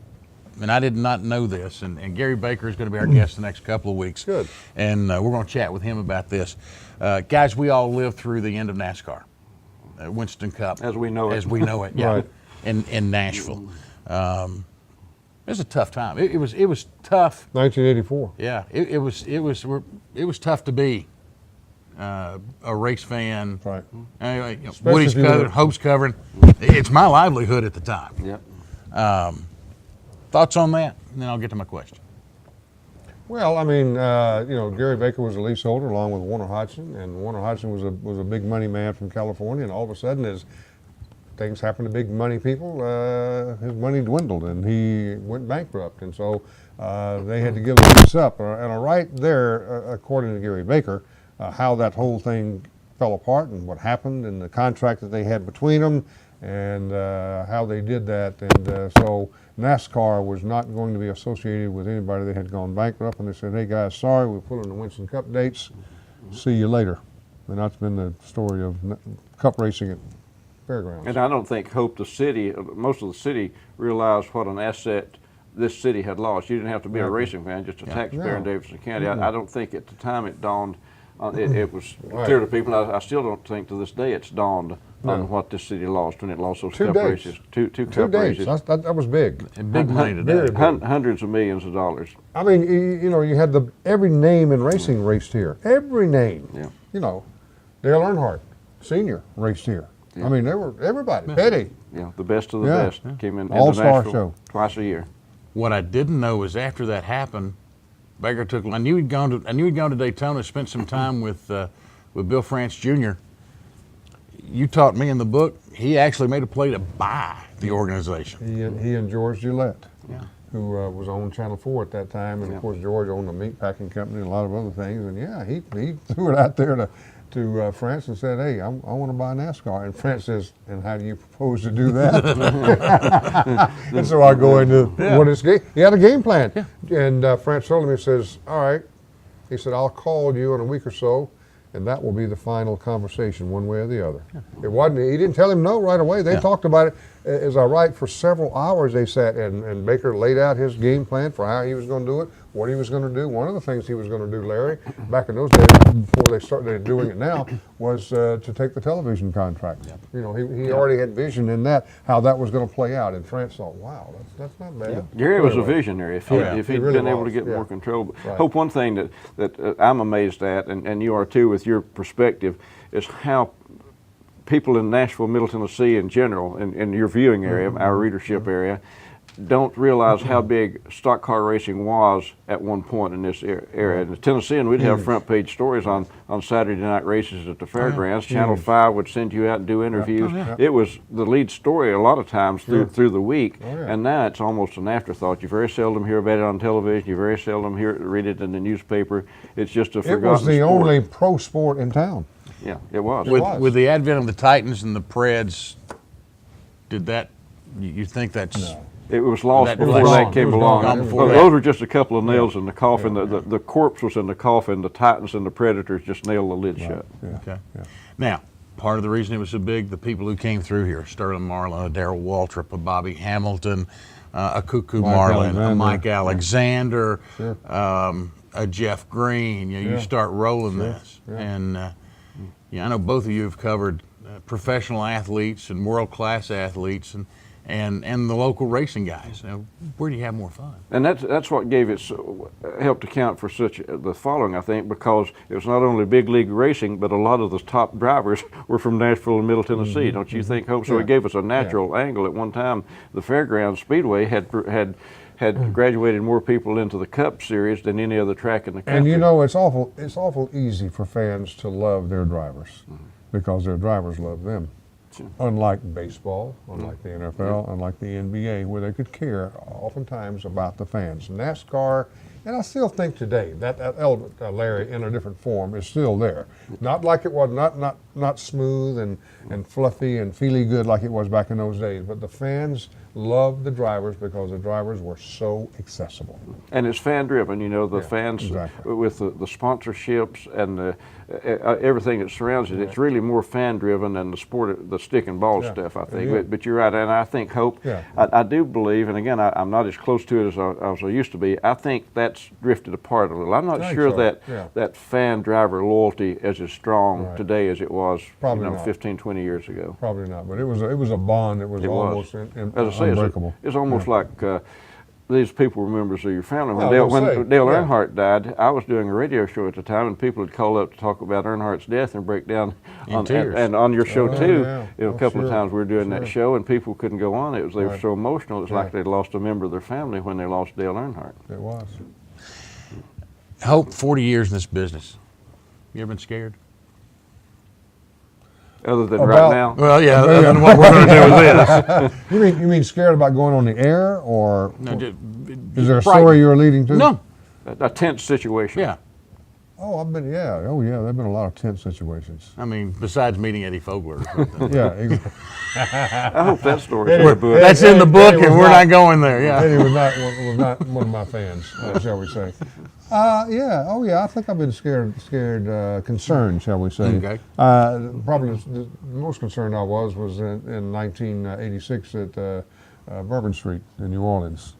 Speaker 2: and I did not know this. And Gary Baker is going to be our guest the next couple of weeks.
Speaker 4: Good.
Speaker 2: And we're going to chat with him about this. Guys, we all lived through the end of NASCAR, Winston Cup.
Speaker 3: As we know it.
Speaker 2: As we know it, yeah.
Speaker 4: Right.
Speaker 2: In Nashville. It was a tough time. It was tough.
Speaker 4: 1984.
Speaker 2: Yeah, it was tough to be a race fan.
Speaker 4: Right.
Speaker 2: Anyway, you know,
Speaker 4: Especially
Speaker 2: Woody's
Speaker 4: if you were-
Speaker 2: covering, Hope's covering. It's my livelihood at the time.
Speaker 3: Yep.
Speaker 2: Thoughts on that? And then I'll get to my question.
Speaker 4: Well, I mean, you know, Gary Baker was a leaseholder along with Warner Hodgson, and Warner Hodgson was a big money man from California, and all of a sudden, as things happen to big money people, his money dwindled, and he went bankrupt, and so they had to give the lease up. And right there, according to Gary Baker, how that whole thing fell apart and what happened and the contract that they had between them, and how they did that. And so NASCAR was not going to be associated with anybody that had gone bankrupt, and they said, hey guys, sorry, we're pulling the Winston Cup dates. See you later. And that's been the story of cup racing at fairgrounds.
Speaker 3: And I don't think Hope, the city, most of the city realized what an asset this city had lost. You didn't have to be a racing fan, just a taxpayer in Davidson County. I don't think at the time it dawned, it was clear to people. I still don't think to this day it's dawned on what this city lost when it lost those cup races. Two cup races.
Speaker 4: That was big.
Speaker 2: And big money today.
Speaker 3: Hundreds of millions of dollars.
Speaker 4: I mean, you know, you had every name in racing raced here. Every name.
Speaker 3: Yeah.
Speaker 4: You know, Dale Earnhardt, Sr. raced here.
Speaker 3: Yeah.
Speaker 4: I mean, they were everybody. Petty.
Speaker 3: Yeah, the best of the best came in
Speaker 4: All-Star
Speaker 3: Nashville
Speaker 4: show
Speaker 3: twice a year.
Speaker 2: What I didn't know was after that happened, Baker took. I knew he'd gone to Daytona, spent some time with Bill France Jr. You taught me in the book. He actually made a play to buy the organization.
Speaker 4: He and George Gillette, who was on Channel 4 at that time, and of course George owned a meat packing company and a lot of other things. And he threw it out there to France and said, hey, I want to buy NASCAR. And France says, and how do you propose to do that? And so I go into what is game. He had a game plan. Yeah. And France told him, he says, all right. He said, I'll call you in a week or so, and that will be the final conversation, one way or the other. Yeah. It wasn't. He didn't tell him no right away. They talked about it. As I write, for several hours they sat and Baker laid out his game plan for how he was going to do it, what he was going to do. One of the things he was going to do, Larry, back in those days before they started doing it now, was to take the television contract. Yep. You know, he already had vision in that, how that was going to play out. And France thought, wow, that's not bad. Yeah.
Speaker 3: Gary was a visionary. If he'd
Speaker 4: really
Speaker 3: been able to get more control. Hope, one thing that I'm amazed at, and you are too with your perspective, is how people in Nashville, Middle Tennessee in general, in your viewing area, our readership area, don't realize how big stock car racing was at one point in this area. In Tennessee, and we'd have front page stories on Saturday night races at the fairgrounds. Channel 5 would send you out and do interviews. It was the lead story a lot of times through the week. And now it's almost an afterthought. You very seldom hear about it on television. You very seldom read it in the newspaper. It's just a forgotten sport.
Speaker 4: It was the only pro sport in town.
Speaker 3: Yeah, it was.
Speaker 2: With the advent of the Titans and the Preds, did that? You think that's?
Speaker 4: No.
Speaker 3: It was lost before that came along. Those were just a couple of nails in the coffin. The corpse was in the coffin. The Titans and the Predators just nailed the lid shut.
Speaker 4: Yeah.
Speaker 2: Okay. Yeah. Now, part of the reason it was so big, the people who came through here: Sterling Marlin, a Darrell Waltrip, a Bobby Hamilton, a Cuckoo Marlin, a Mike Alexander, a Jeff Green. You start rolling this, and I know both of you have covered professional athletes and world-class athletes, and the local racing guys. Where do you have more fun?
Speaker 3: And that's what gave it helped account for such the following, I think, because it was not only big league racing, but a lot of the top drivers were from Nashville and Middle Tennessee. Don't you think, Hope? So it gave us a natural angle. At one time, the fairgrounds Speedway had graduated more people into the Cup Series than any other track in the country.
Speaker 4: And you know, it's awful easy for fans to love their drivers because their drivers love them. Sure. Unlike baseball, unlike the NFL, unlike the NBA, where they could care oftentimes about the fans. NASCAR, and I still think today that element, Larry, in a different form, is still there. Not like it was, not smooth and fluffy and feely good like it was back in those days, but the fans loved the drivers because the drivers were so accessible.
Speaker 3: And it's fan driven, the fans with the sponsorships and everything that surrounds it. It's really more fan driven than the sport, the stick and ball stuff, I think. But you're right, and I think, Hope, I do believe, and again, I'm not as close to it as I used to be. I think that's drifted apart a little. I'm not sure that fan driver loyalty is as strong today as it was 15, 20 years ago.
Speaker 4: Probably not, but it was a bond that was almost unbreakable.
Speaker 3: It's almost like these people were members of your family. When Dale Earnhardt died, I was doing a radio show at the time, and people would call up to talk about Earnhardt's death and break down and on your show too. A couple of times we were doing that show, and people couldn't go on. They were so emotional. It's like they'd lost a member of their family when they lost Dale Earnhardt.
Speaker 4: It was.
Speaker 2: Hope, 40 years in this business. You ever been scared?
Speaker 3: Other than right now?
Speaker 2: Well, yeah, other than what we're going to do with this.
Speaker 4: You mean scared about going on the air, or
Speaker 2: no,
Speaker 4: is there a story you're leading to?
Speaker 2: No.
Speaker 3: A tense situation.
Speaker 2: Yeah.
Speaker 4: Oh, I've been, yeah. Oh, yeah. There've been a lot of tense situations.
Speaker 2: I mean, besides meeting Eddie Fogler or something.
Speaker 4: Yeah, exactly.
Speaker 3: I hope that story's in the book.
Speaker 2: That's in the book,
Speaker 4: Eddie
Speaker 2: and
Speaker 4: was
Speaker 2: we're
Speaker 4: not-
Speaker 2: not going there. Yeah.
Speaker 4: Eddie was not one of my fans, shall we say? Yeah. Oh, yeah. I think I've been concerned, shall we say?
Speaker 2: Okay.
Speaker 4: Probably the most concerned I was in 1986 at Bourbon Street in New Orleans.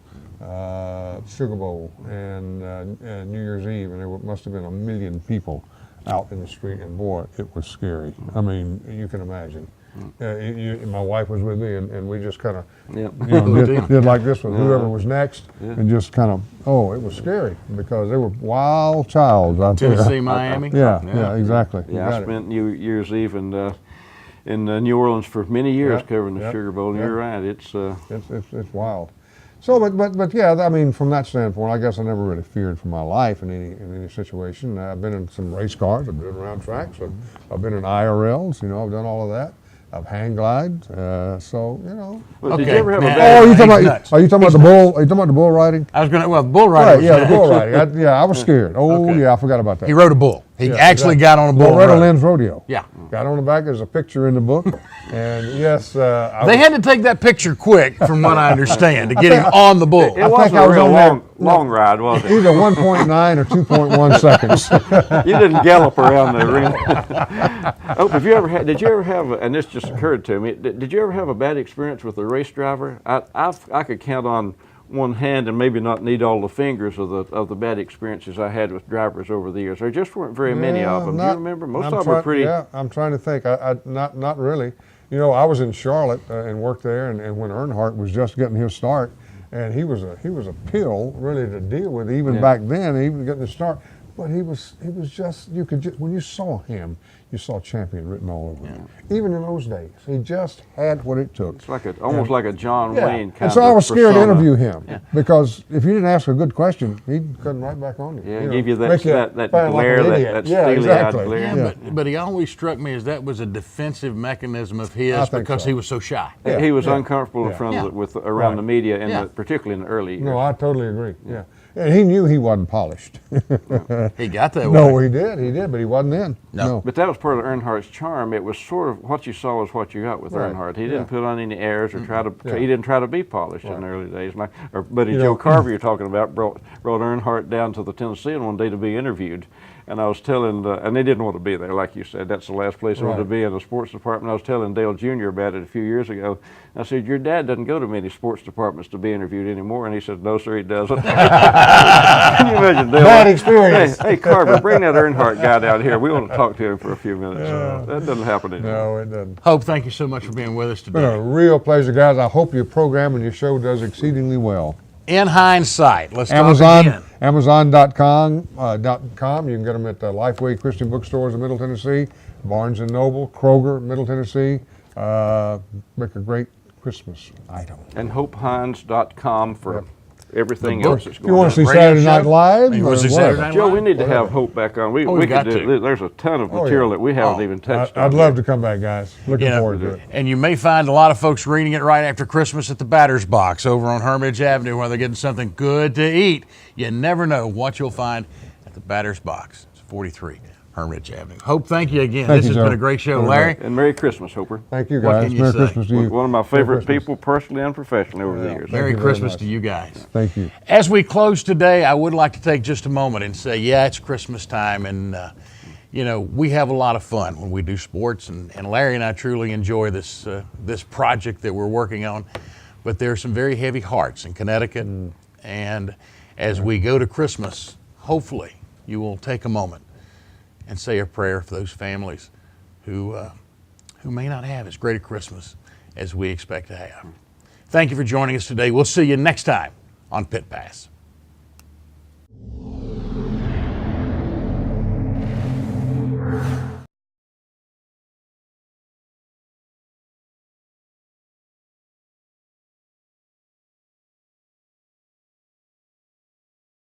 Speaker 4: Sugar Bowl and New Year's Eve, and there must have been 1 million people out in the street, and boy, it was scary. I mean, you can imagine. My wife was with me, and we just kind of did like this with whoever was next, and just kind of, it was scary because they were wild childs out there.
Speaker 2: Tennessee, Miami.
Speaker 4: Yeah, exactly. You
Speaker 3: Yeah,
Speaker 4: got
Speaker 3: I
Speaker 4: it.
Speaker 3: spent New Year's Eve in New Orleans for many years covering the
Speaker 4: Yep.
Speaker 3: Sugar Bowl, and you're right, it's
Speaker 4: It's wild. So, but yeah, I mean, from that standpoint, I guess I never really feared for my life in any situation. I've been in some race cars, I've been around tracks, I've been in IRLs, I've done all of that. I've hang glided, so
Speaker 3: Well, did
Speaker 2: Okay,
Speaker 3: you ever have a
Speaker 2: man.
Speaker 3: bad?
Speaker 4: Oh,
Speaker 2: He's nuts.
Speaker 4: are you talking about the bull? Are you talking about the bull riding?
Speaker 2: I was going to, bull riding.
Speaker 4: Right,
Speaker 2: was
Speaker 4: yeah, the
Speaker 2: next.
Speaker 4: bull riding. I was scared. Oh,
Speaker 2: Okay.
Speaker 4: yeah, I forgot about that.
Speaker 2: He rode a bull. He
Speaker 4: Yeah,
Speaker 2: actually
Speaker 4: exactly.
Speaker 2: got on a bull.
Speaker 4: Loretta
Speaker 2: ride.
Speaker 4: Lynn's rodeo.
Speaker 2: Yeah.
Speaker 4: Got on the back. There's a picture in the book, and yes,
Speaker 2: They had to take that picture quick, from what I understand, to get him on the bull.
Speaker 3: It wasn't
Speaker 4: I
Speaker 3: a
Speaker 4: was
Speaker 3: real
Speaker 4: on there-
Speaker 3: long ride, was it?
Speaker 4: either 1.9 or 2.1 seconds.
Speaker 3: You didn't gallop around the ring. Oh, did you ever have, and this just occurred to me, did you ever have a bad experience with a race driver? I could count on one hand and maybe not need all the fingers of the bad experiences I had with drivers over the years. There just weren't very many of them. Do you remember? Most of them were pretty.
Speaker 4: Yeah, I'm trying to think. Not really. I was in Charlotte and worked there, and when Earnhardt was just getting his start, and he was a pill really to deal with even back then, even getting the start. But he was just, when you saw him, you saw champion written all over him. Even in those days, he just had what it took.
Speaker 3: It's like almost like a John Wayne kind of.
Speaker 4: And so I was scared to
Speaker 3: persona.
Speaker 4: interview him because if you didn't ask a good question, he'd come right back on you.
Speaker 3: Yeah, give you that
Speaker 4: make
Speaker 3: that
Speaker 4: feel like
Speaker 3: glare,
Speaker 4: an
Speaker 3: that
Speaker 4: idiot.
Speaker 3: steely-eyed
Speaker 4: exactly.
Speaker 3: glare.
Speaker 2: Yeah, but he always struck me as that was a defensive mechanism of
Speaker 4: I
Speaker 2: his
Speaker 4: think
Speaker 2: because
Speaker 4: so.
Speaker 2: he was so shy.
Speaker 4: Yeah,
Speaker 3: He was
Speaker 4: yeah,
Speaker 3: uncomfortable in
Speaker 4: yeah.
Speaker 3: front of
Speaker 2: Yeah.
Speaker 3: around
Speaker 4: Right.
Speaker 3: the media,
Speaker 2: Yeah.
Speaker 3: particularly in the early years.
Speaker 4: No, I totally agree. Yeah. And he knew he wasn't polished.
Speaker 2: He got that
Speaker 4: No,
Speaker 2: way.
Speaker 4: he did, but he wasn't then.
Speaker 2: No.
Speaker 3: But that was part of Earnhardt's charm. It was sort of what you saw was what you got with
Speaker 4: Right.
Speaker 3: Earnhardt. He didn't
Speaker 4: Yeah.
Speaker 3: put on any airs or try to.
Speaker 4: Yeah.
Speaker 3: He didn't try to be polished in the early days. Our buddy
Speaker 4: You
Speaker 3: Joe
Speaker 4: know-
Speaker 3: Carver, you're talking about, brought Earnhardt down to the Tennessean one day to be interviewed, and I was telling, and they didn't want to be there, like you said. That's the last place they wanted to
Speaker 4: Right.
Speaker 3: be in the sports department. I was telling Dale Jr. about it a few years ago. I said, "Your dad doesn't go to many sports departments to be interviewed anymore," and he said, "No, sir, he doesn't." Can you imagine Dale?
Speaker 4: Bad experience.
Speaker 3: Hey, Carver, bring that Earnhardt guy down here. We want to talk to him for a few minutes. That doesn't happen anymore.
Speaker 4: No, it doesn't.
Speaker 2: Hope, thank you so much for being with us
Speaker 4: It's been a
Speaker 2: today.
Speaker 4: real pleasure, guys. I hope your program and your show does exceedingly well.
Speaker 2: In Hines Sight, let's talk
Speaker 4: Amazon,
Speaker 2: again.
Speaker 4: Amazon.com. You can get them at Lifeway Christian Bookstores in Middle Tennessee, Barnes & Noble, Kroger, Middle Tennessee. Make a great Christmas item.
Speaker 3: And HopeHines.com for everything
Speaker 2: The book.
Speaker 3: else that's
Speaker 4: If
Speaker 3: going
Speaker 4: you want to
Speaker 3: on.
Speaker 4: see
Speaker 2: Radio
Speaker 4: Saturday
Speaker 2: show?
Speaker 4: Night Live,
Speaker 2: Hey, was
Speaker 4: or
Speaker 2: it
Speaker 4: whatever.
Speaker 2: Saturday Night
Speaker 3: Joe, we
Speaker 2: Live?
Speaker 3: need to have Hope back on. We
Speaker 2: we got
Speaker 3: could do.
Speaker 2: to.
Speaker 3: There's a ton of
Speaker 4: Oh,
Speaker 3: material
Speaker 4: yeah.
Speaker 3: that we haven't even touched on.
Speaker 4: I'd love to come back, guys. Looking
Speaker 2: You know,
Speaker 4: forward to it.
Speaker 2: and you may find a lot of folks reading it right after Christmas at the Batter's Box over on Hermitage Avenue where they're getting something good to eat. You never know what you'll find at the Batter's Box. It's 43 Hermitage Avenue. Hope, thank you again.
Speaker 4: Thank
Speaker 2: This
Speaker 4: you,
Speaker 2: has
Speaker 4: Joe.
Speaker 2: been a great show.
Speaker 4: Very
Speaker 2: Larry,
Speaker 3: And Merry Christmas, Hoper.
Speaker 4: Thank you,
Speaker 2: What
Speaker 4: guys.
Speaker 2: can you
Speaker 4: Merry
Speaker 2: say?
Speaker 4: Christmas to you.
Speaker 3: One of my
Speaker 4: Merry
Speaker 3: favorite
Speaker 4: Christmas.
Speaker 3: people, personally and professionally, over the years.
Speaker 2: Merry
Speaker 4: you very
Speaker 2: Christmas
Speaker 4: much.
Speaker 2: to you guys.
Speaker 4: Thank you.
Speaker 2: As we close today, I would like to take just a moment and say, yeah, it's Christmas time, and we have a lot of fun when we do sports, and Larry and I truly enjoy this project that we're working on. But there are some very heavy hearts in Connecticut, and as we go to Christmas, hopefully you will take a moment and say a prayer for those families who may not have as great a Christmas as we expect to have. Thank you for joining us today. We'll see you next time on Pit Pass.